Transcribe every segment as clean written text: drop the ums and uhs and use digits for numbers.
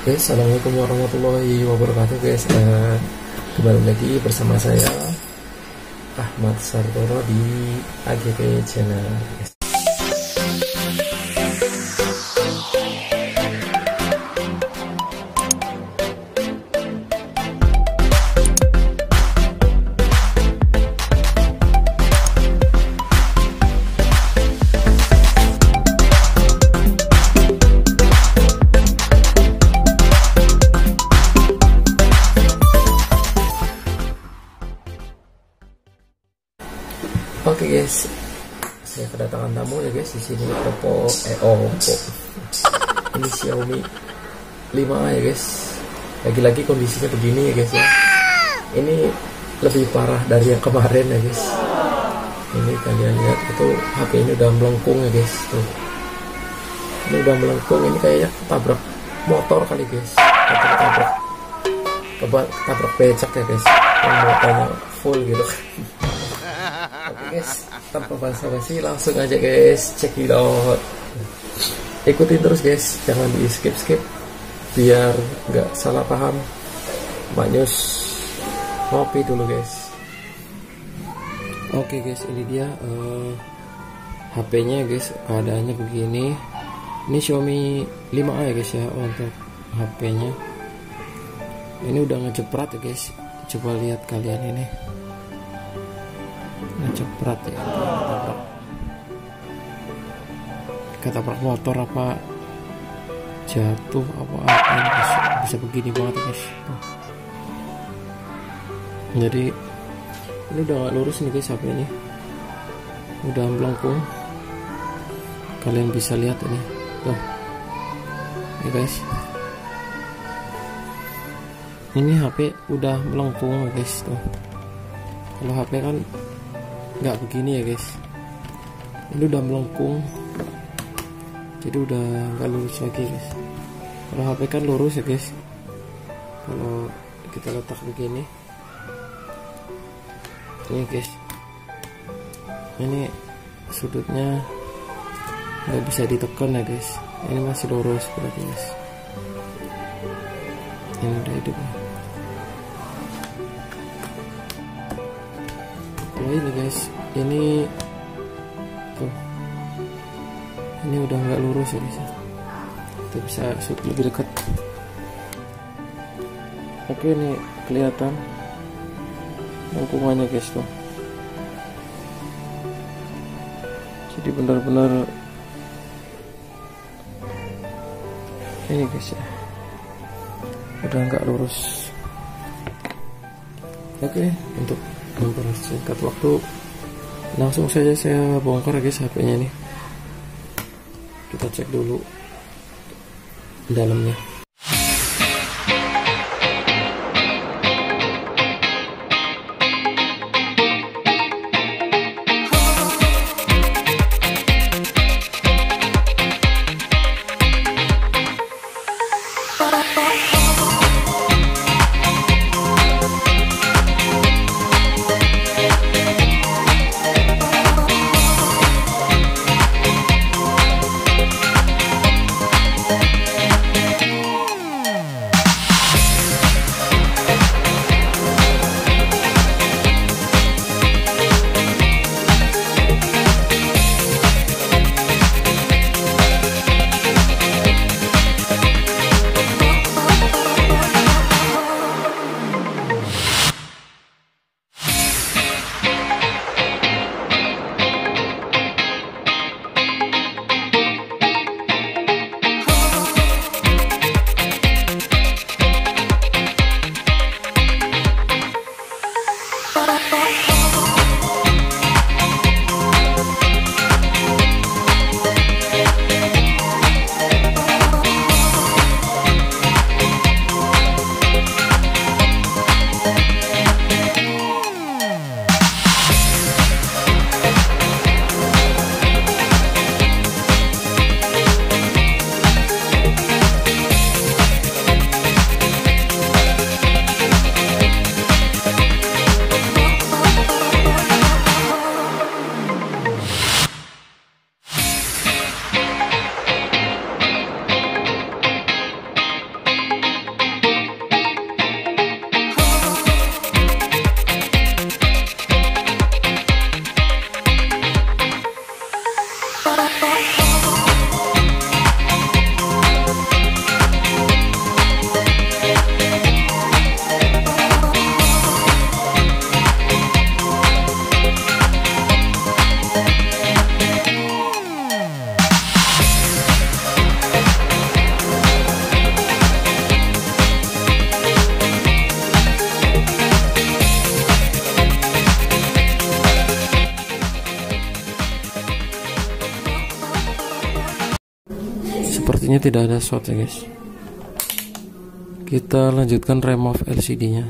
Guys, assalamualaikum warahmatullahi wabarakatuh guys. Kembali lagi bersama saya Ahmad Sartoro di AGP Channel guys. Oke guys, saya kedatangan tamu ya guys. Di sini Oppo. Ini Xiaomi 5A ya guys. Lagi-lagi kondisinya begini ya guys ya. Ini lebih parah dari yang kemarin ya guys. Ini kalian lihat itu HP ini udah melengkung ya guys. Tuh. Ini udah melengkung. Ini kayaknya ketabrak motor kali guys. Ketabrak becak ya guys. Yang motornya full gitu. Oke guys, tanpa basa-basi langsung aja guys, check it out. Ikutin terus guys, jangan di skip biar nggak salah paham. Mbak News ngopi dulu guys. Oke guys, ini dia HP-nya guys, keadaannya begini. Ini Xiaomi 5A ya guys ya, untuk HP-nya. Ini udah ngejeprat ya guys. Coba lihat kalian ini. Ngejeprat ya, ketabrak motor apa jatuh apa ini bisa begini banget guys. Jadi ini udah gak lurus nih guys, HP ini udah melengkung. Kalian bisa lihat ini tuh ya guys, ini HP udah melengkung guys tuh. Kalau HP kan nggak begini ya guys, ini udah melengkung, jadi udah nggak lurus lagi guys. Kalau HP kan lurus ya guys. Kalau kita letak begini ini guys, ini sudutnya nggak bisa ditekan ya guys. Ini masih lurus berarti guys. Ini udah hidup ya. Ini guys, ini tuh, ini udah nggak lurus ya guys. Kita bisa shoot lebih dekat. Oke, ini kelihatan lengkungannya guys tuh. Jadi benar-benar ini guys ya, udah nggak lurus. Oke, untuk mempersingkat waktu, langsung saja saya bongkar guys HP-nya nih. Kita cek dulu dalamnya. tidak ada short ya guys. Kita lanjutkan remove LCD nya.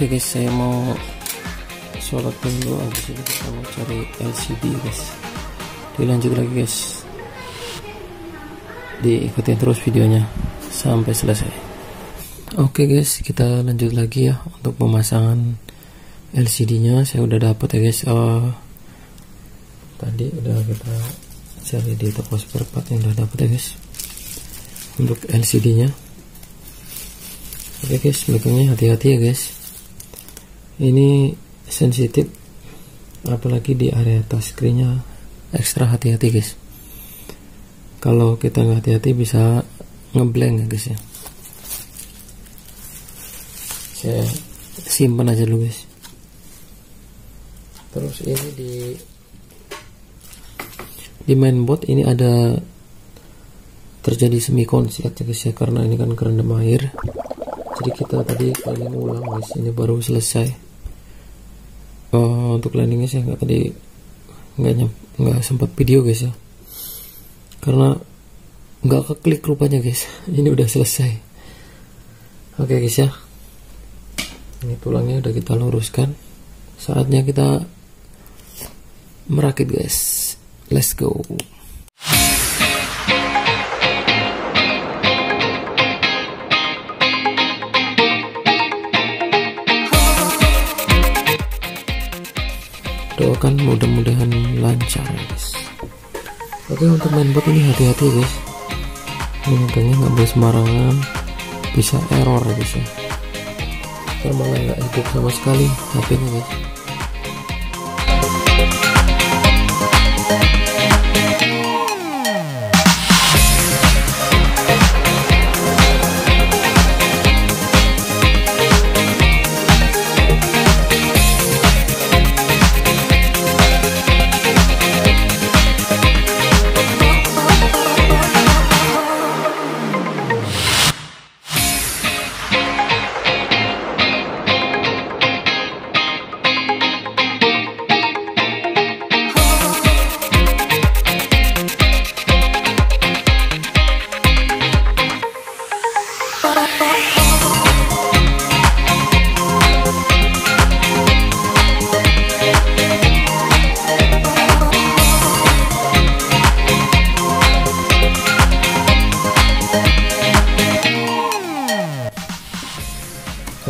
Oke guys, saya mau sholat dulu, habis itu kita mau cari LCD guys. Dilanjut lagi guys, diikutin terus videonya sampai selesai. Oke guys, kita lanjut lagi ya untuk pemasangan LCD nya. Saya udah dapat ya guys, tadi udah kita cari di toko spare part yang udah dapat ya guys untuk LCD nya. Oke guys, megangnya hati-hati ya guys, ini sensitif, apalagi di area touchscreen-nya ekstra hati-hati guys. Kalau kita nggak hati-hati bisa ngeblank ya guys ya. Saya simpan aja dulu guys. Terus ini di mainboard ini ada terjadi semi konslet ya guys ya, karena ini kan kerendam air. Jadi kita tadi cleaning ulang guys, ini baru selesai. Untuk landingnya saya nggak sempat video guys ya, karena nggak keklik rupanya guys. Ini udah selesai. Oke guys ya, ini tulangnya udah kita luruskan, saatnya kita merakit guys. Let's go. Doakan mudah-mudahan lancar guys. Oke, untuk mainboard ini hati-hati guys, memegangnya nggak boleh sembarangan, bisa error guys ya, karena malah nggak hidup sama sekali HP-nya guys.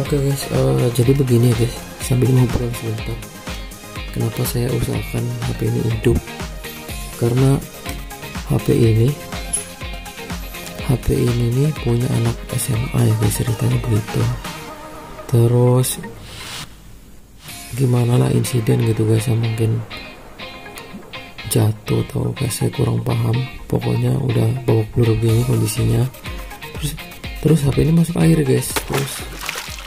Oke guys, jadi begini ya guys, sambil ngobrol sebentar, kenapa saya usahakan HP ini hidup, karena HP ini nih punya anak SMA ya guys, ceritanya begitu. Terus gimana lah insiden gitu guys, mungkin jatuh atau kayak saya kurang paham, pokoknya udah babak belur begini kondisinya. Terus HP ini masuk air guys, terus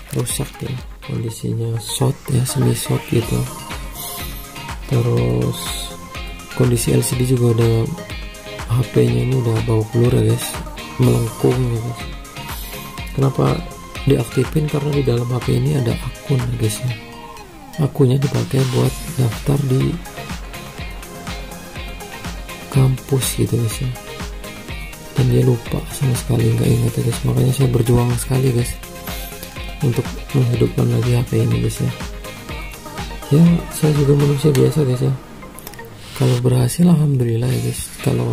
rusak ya kondisinya, short ya, semi short gitu. Terus kondisi LCD juga udah, HP-nya ini udah babak belur ya guys, melengkung ya guys. Kenapa diaktifin? Karena di dalam HP ini ada akun ya guys ya, akunnya dipakai buat daftar di kampus gitu guys ya, dan dia lupa sama sekali, nggak ingat ya guys. Makanya saya berjuang sekali guys untuk menghidupkan lagi HP ini guys ya. Ya saya juga manusia biasa guys ya, kalau berhasil alhamdulillah ya guys, kalau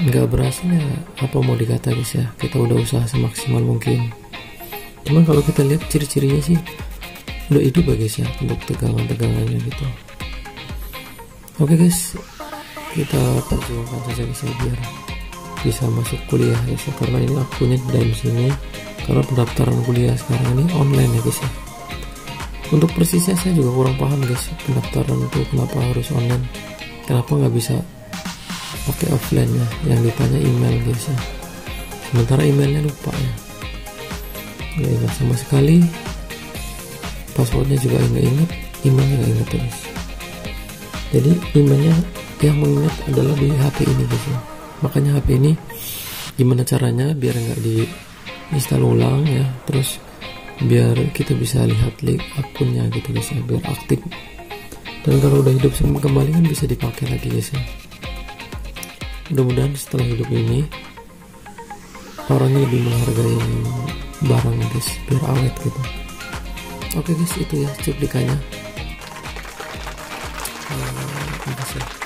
nggak berhasil ya apa mau dikata guys ya, kita udah usaha semaksimal mungkin. Cuman kalau kita lihat ciri-cirinya sih udah hidup ya guys ya, untuk tegangan-tegangannya gitu. Oke guys, kita perjuangkan saja guys ya, biar bisa masuk kuliah guys ya, karena ini akunnya di dalam sini. Karena pendaftaran kuliah sekarang ini online ya guys ya. Untuk persisnya saya juga kurang paham guys, pendaftaran itu kenapa harus online, kenapa nggak bisa pakai offline ya, yang ditanya email guys ya. Sementara emailnya lupa ya, nggak ingat sama sekali, passwordnya juga nggak ingat, emailnya nggak ingat guys. Jadi emailnya yang mengingat adalah di HP ini guys ya. Makanya HP ini gimana caranya biar nggak di install ulang ya, terus biar kita bisa lihat link akunnya gitu guys ya, biar aktif. Dan kalau udah hidup kembali kan bisa dipakai lagi guys ya. Mudah-mudahan setelah hidup ini orangnya lebih menghargai barang guys, biar awet gitu. Oke guys, itu ya cuplikannya. Makasih.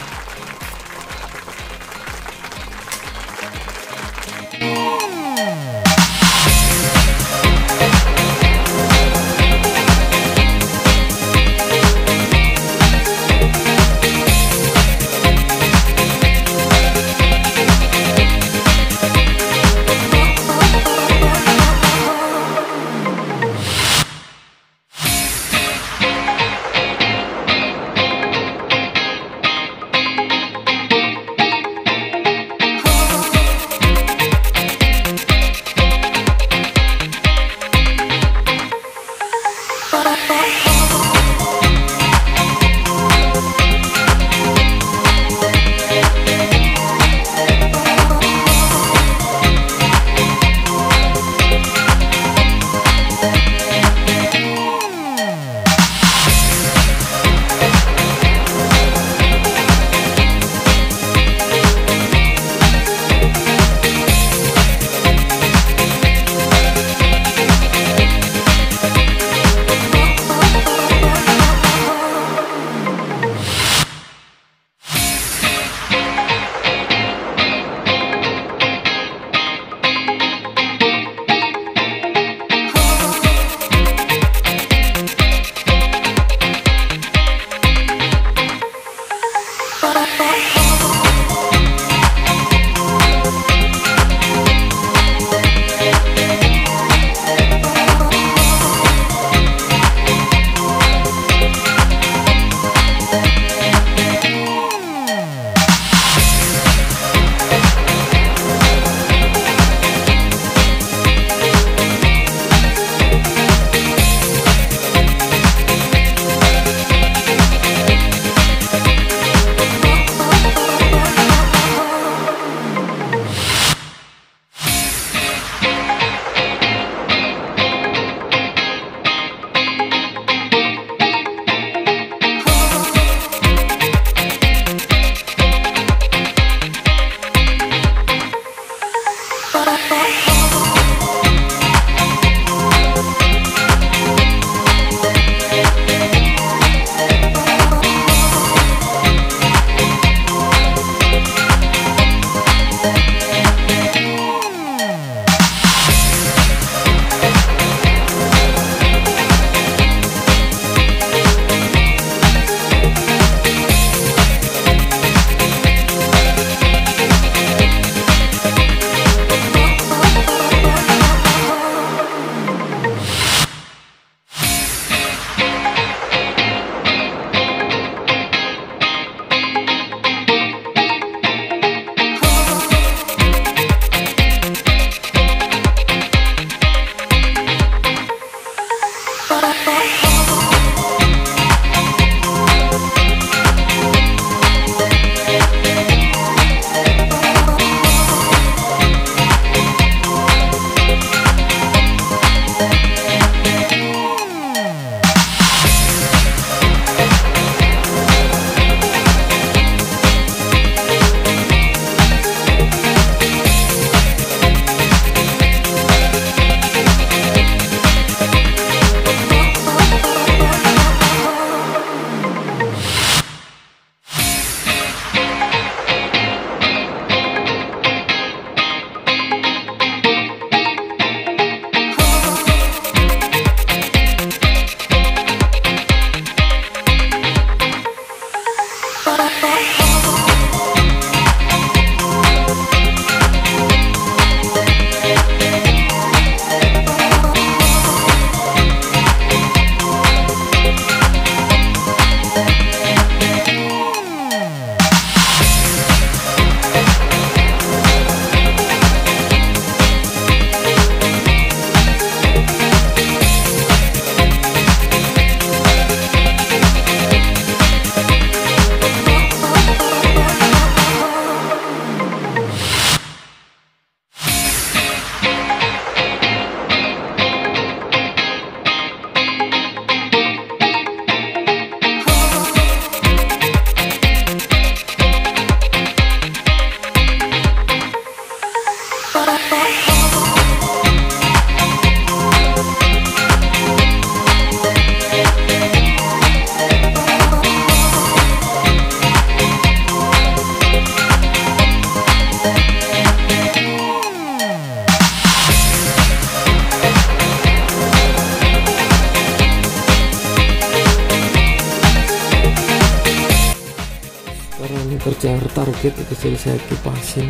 kejar target itu jadi saya kipasin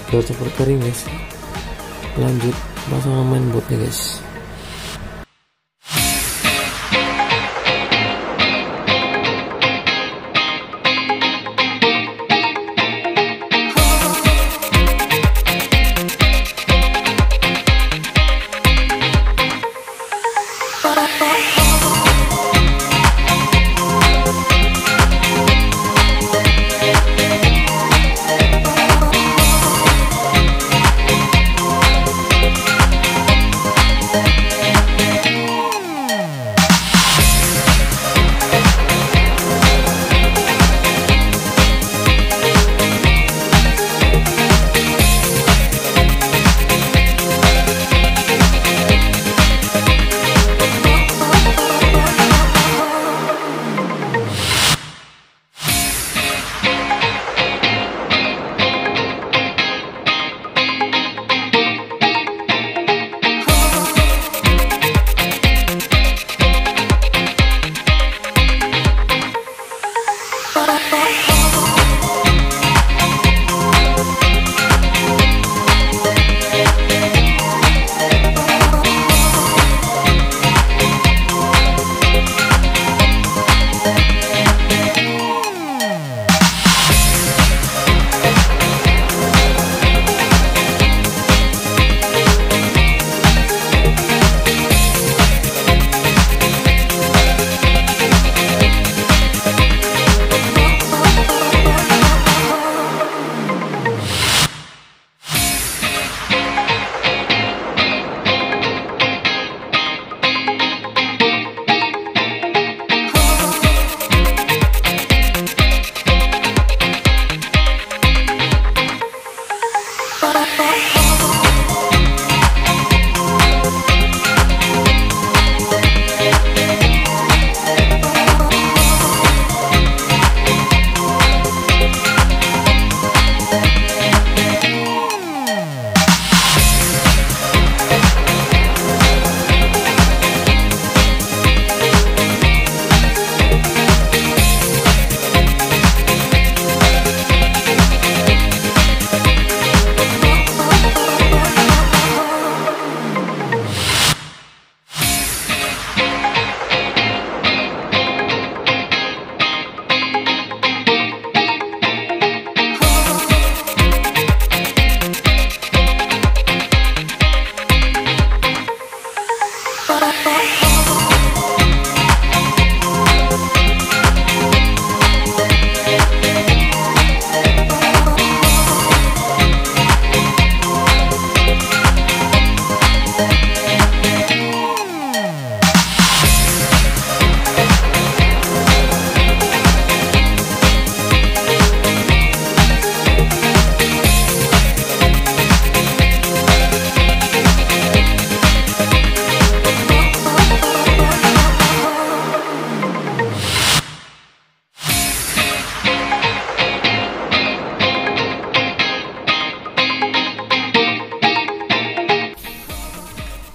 biar cepat kering guys. Lanjut pasang mainboardnya guys.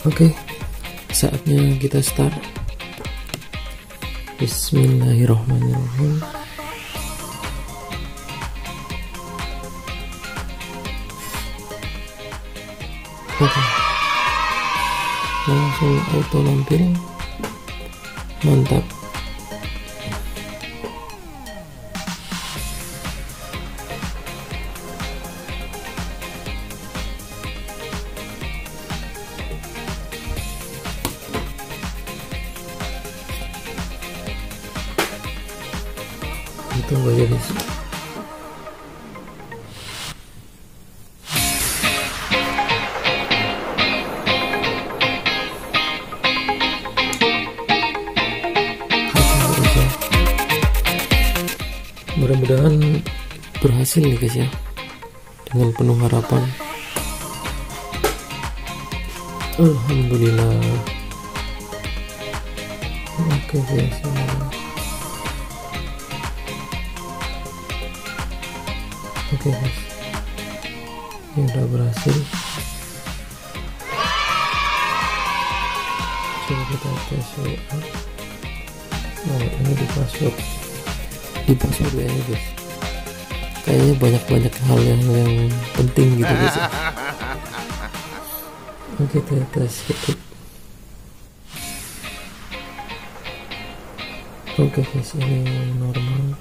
Oke, saatnya kita start. Bismillahirrahmanirrahim. Oke, langsung auto lampir. Mantap. Tunggu aja guys. Mudah-mudahan berhasil nih guys ya, dengan penuh harapan. Alhamdulillah. Oke guys. Oke guys, ini udah berhasil. Coba kita tes WA. Nah, ini di password WA nya guys. kayaknya banyak hal yang penting gitu guys ya. Oke, kita skip. Oke guys, ini normal.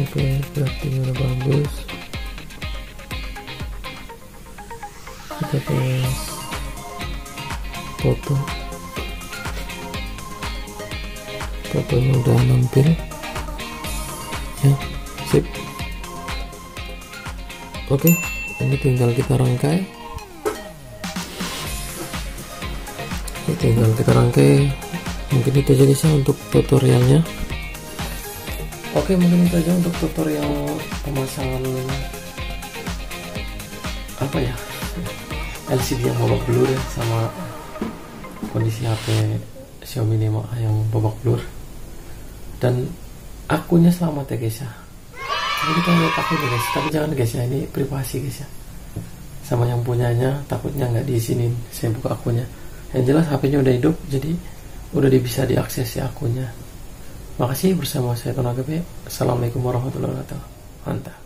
Oke, berarti udah bagus. Kita tes fotonya udah nampil ya, sip. Oke, ini tinggal kita rangkai. Mungkin itu aja guys ya untuk tutorialnya. Oke, mungkin itu aja untuk tutorial pemasangan apa ya, LCD yang babak belur ya, sama kondisi HP Xiaomi 5A yang babak belur. Dan akunnya selamat ya guys ya. Jadi kita lihat akunnya guys, tapi jangan guys ya, ini privasi guys ya, sama yang punyanya takutnya nggak diizinin saya buka akunnya. Yang jelas HP-nya udah hidup, jadi udah bisa diakses ya akunnya. Makasih, bersama saya Tonaga B. Assalamualaikum warahmatullahi wabarakatuh. Mantap.